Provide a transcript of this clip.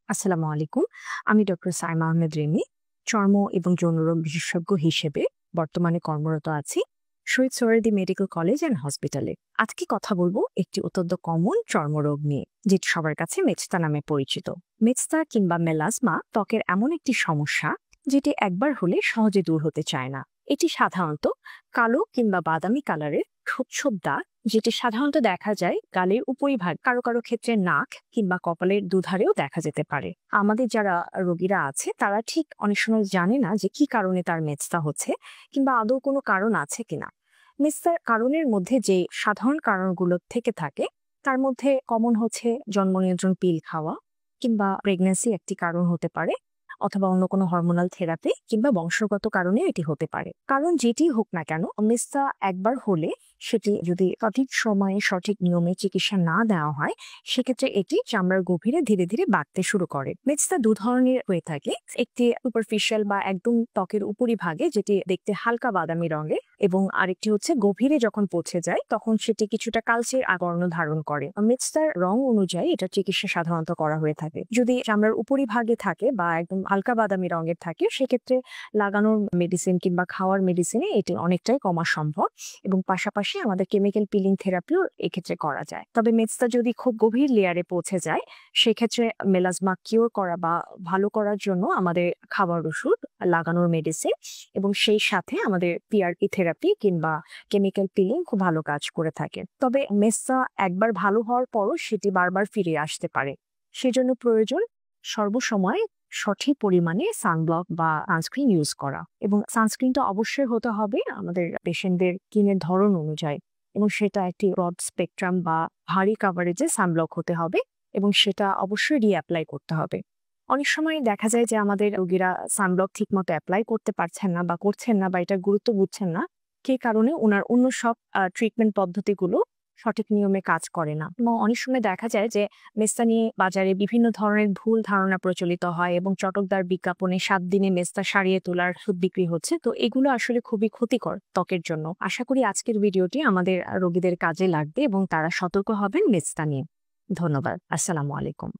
আসসালামু আলাইকুম। আমি ডক্টর সাইমা আহমেদ রিমি। চর্ম এবং যৌনরোগ বিশেষজ্ঞ হিসেবে বর্তমানে কর্মরত আছি Shaheed Suhrawardy medical college and হসপিটালে। আজকে কথা বলবো একটি অত্যন্ত কমন চর্মরোগ নিয়ে, যেটি সবার কাছে মেচতা নামে পরিচিত। মেচতা কিংবা মেলাজমা ত্বকের এমন একটি সমস্যা যেটি একবার হলে সহজে দূর হতে চায় না। এটি সাধারণত কালো কিংবা বাদামি কালারের ছোপ ছোপ দাগ, যেটি সাধারণত দেখা যায় গালের উপরিভাগ, কারো কারো ক্ষেত্রে নাক কিংবা কপালের দুধারেও দেখা যেতে পারে। আমাদের যারা রোগীরা আছে তারা ঠিক অনেক সময় জানে না যে কি কারণে তার মেচতা হচ্ছে কিংবা আদৌ কোনো কারণ আছে কিনা। মেচতার কারণের মধ্যে যে সাধারণ কারণগুলো থেকে থাকে তার মধ্যে কমন হচ্ছে জন্ম নিয়ন্ত্রণ পিল খাওয়া, কিংবা প্রেগন্যান্সি একটি কারণ হতে পারে, অথবা অন্য কোনো হরমোনাল থেরাপি কিংবা বংশগত কারণে এটি হতে পারে। কারণ যেটি হোক না কেন, মেচতা একবার হলে সেটি যদি সঠিক সময়ে সঠিক নিয়মে চিকিৎসা না দেওয়া হয়, সেক্ষেত্রে এটি চামড়ার গভীরে ধীরে ধীরে বাড়তে শুরু করে। মেচতা দু ধরনের হয়ে থাকে, একটি সুপারফিশিয়াল বা একদম ত্বকের উপরিভাগে, যেটি দেখতে হালকা বাদামি রঙের, এবং আরেকটি হচ্ছে গভীরে যখন পৌঁছে যায় তখন সেটি কিছুটা কালচে বর্ণ ধারণ করে। মেচতার রং অনুযায়ী এটা চিকিৎসা সাধারণত করা হয়ে থাকে। যদি চামড়ার উপরিভাগে থাকে বা একদম হালকা বাদামি রঙের থাকে, সেক্ষেত্রে লাগানোর মেডিসিন কিংবা খাওয়ার মেডিসিনে এটি অনেকটাই কমা সম্ভব, এবং পাশাপাশি আমাদের কেমিক্যাল পিলিং থেরাপিও এক্ষেত্রে করা যায়। তবে মেচতা যদি খুব গভীর লেয়ারে পৌঁছে যায়, সেক্ষেত্রে মেলাজমা কিওর করা বা ভালো করার জন্য আমাদের খাবার ওষুধ, লাগানোর মেডিসিন এবং সেই সাথে আমাদের পিআরপি থেরাপি কিংবা কেমিক্যাল পিলিং খুব ভালো কাজ করে থাকে। তবে মেচতা একবার ভালো হওয়ার পরও সেটি বারবার ফিরে আসতে পারে। সেজন্য প্রয়োজন সর্বসময় সঠিক পরিমাণে সানব্লক বা সানস্ক্রিন ইউজ করা, এবং সানস্ক্রিনটা অবশ্যই হতে হবে আমাদের পেশেন্টদের স্কিনের ধরন অনুযায়ী, এবং সেটা একটি ব্রড স্পেকট্রাম বা ভারী কাভারেজে সানব্লক হতে হবে, এবং সেটা অবশ্যই রিঅ্যাপ্লাই করতে হবে। অনেক সময় দেখা যায় যে আমাদের রোগীরা সানব্লক ঠিক মতো অ্যাপ্লাই করতে পারছেন না বা করছেন না, বা এটা গুরুত্ব বুঝছেন না, সেই কারণে ওনার অন্য সব ট্রিটমেন্ট পদ্ধতিগুলো সঠিক নিয়মে কাজ করে না। এবং অনেক সময় দেখা যায় যে মেচতা নিয়ে বাজারে বিভিন্ন ধরনের ভুল ধারণা প্রচলিত হয়, এবং চটকদার বিজ্ঞাপনে 7 দিনে মেচতা সারিয়ে তোলার ওষুধ বিক্রি হচ্ছে। তো এগুলো আসলে খুবই ক্ষতিকর ত্বকের জন্য। আশা করি আজকের ভিডিওটি আমাদের রোগীদের কাজে লাগবে এবং তারা সতর্ক হবেন মেচতা নিয়ে। ধন্যবাদ। আসসালামু আলাইকুম।